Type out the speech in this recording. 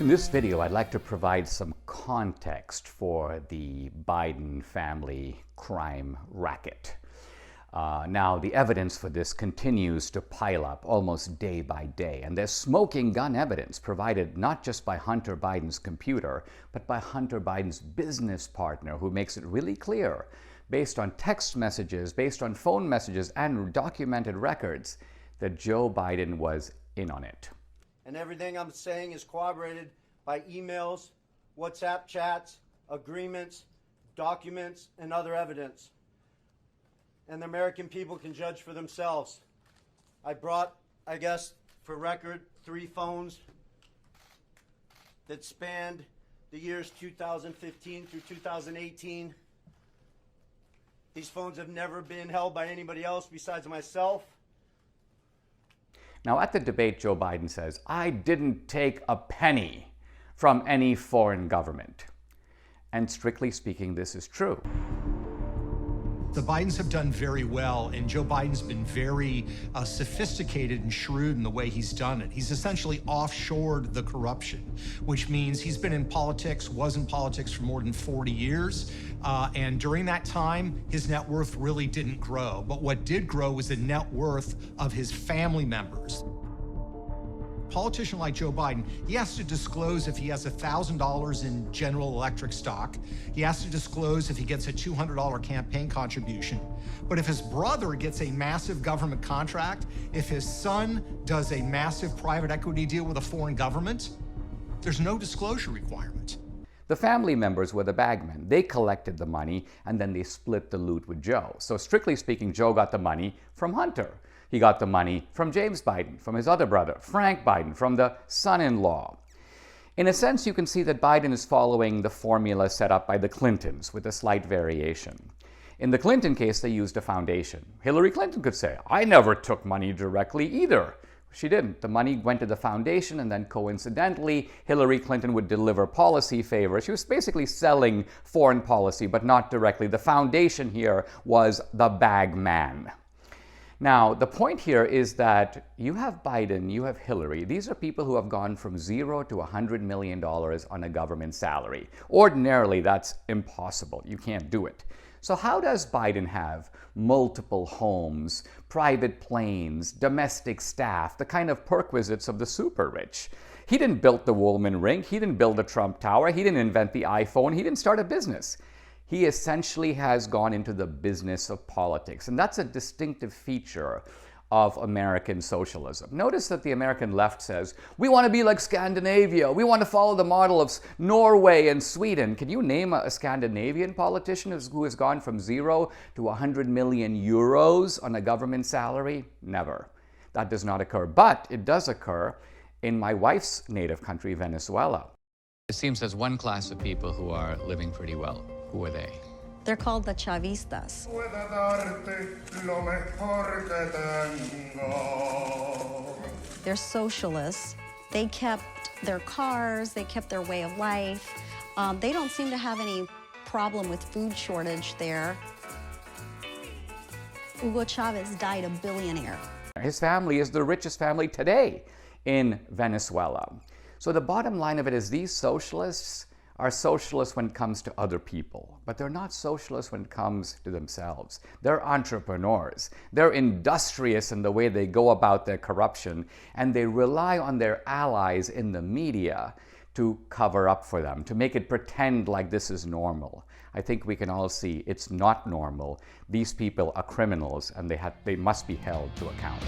In this video, I'd like to provide some context for the Biden family crime racket. Now, the evidence for this continues to pile up almost day by day, and there's smoking gun evidence provided not just by Hunter Biden's computer, but by Hunter Biden's business partner, who makes it really clear, based on text messages, based on phone messages, and documented records, that Joe Biden was in on it. And everything I'm saying is corroborated by emails, WhatsApp chats, agreements, documents, and other evidence. And the American people can judge for themselves. I brought, I guess, for record, 3 phones that spanned the years 2015 through 2018. These phones have never been held by anybody else besides myself. Now, at the debate, Joe Biden says, "I didn't take a penny from any foreign government." And strictly speaking, this is true. The Bidens have done very well, and Joe Biden's been very sophisticated and shrewd in the way he's done it. He's essentially offshored the corruption, which means he's been in politics, was in politics for more than 40 years. And during that time, his net worth really didn't grow. But what did grow was the net worth of his family members. A politician like Joe Biden, he has to disclose if he has $1,000 in General Electric stock. He has to disclose if he gets a $200 campaign contribution. But if his brother gets a massive government contract, if his son does a massive private equity deal with a foreign government, there's no disclosure requirement. The family members were the bagmen. They collected the money, and then they split the loot with Joe. So strictly speaking, Joe got the money from Hunter. He got the money from James Biden, from his other brother, Frank Biden, from the son-in-law. In a sense, you can see that Biden is following the formula set up by the Clintons with a slight variation. In the Clinton case, they used a foundation. Hillary Clinton could say, "I never took money directly either." She didn't. The money went to the foundation, and then coincidentally, Hillary Clinton would deliver policy favors. She was basically selling foreign policy, but not directly. The foundation here was the bag man. Now, the point here is that you have Biden, you have Hillary. These are people who have gone from $0 to $100 million on a government salary. Ordinarily, that's impossible. You can't do it. So how does Biden have multiple homes, private planes, domestic staff, the kind of perquisites of the super rich? He didn't build the Woolman Ring. He didn't build the Trump Tower. He didn't invent the iPhone. He didn't start a business. He essentially has gone into the business of politics. And that's a distinctive feature of American socialism. Notice that the American left says, we want to be like Scandinavia. We want to follow the model of Norway and Sweden. Can you name a Scandinavian politician who has gone from 0 to 100 million euros on a government salary? Never. That does not occur. But it does occur in my wife's native country, Venezuela. It seems there's one class of people who are living pretty well. Who are they? They're called the Chavistas. They're socialists. They kept their cars, they kept their way of life. They don't seem to have any problem with food shortage there. Hugo Chavez died a billionaire. His family is the richest family today in Venezuela. So the bottom line of it is these socialists are socialists when it comes to other people, but they're not socialists when it comes to themselves. They're entrepreneurs. They're industrious in the way they go about their corruption, and they rely on their allies in the media to cover up for them, to make it pretend like this is normal. I think we can all see it's not normal. These people are criminals, and they must be held to account.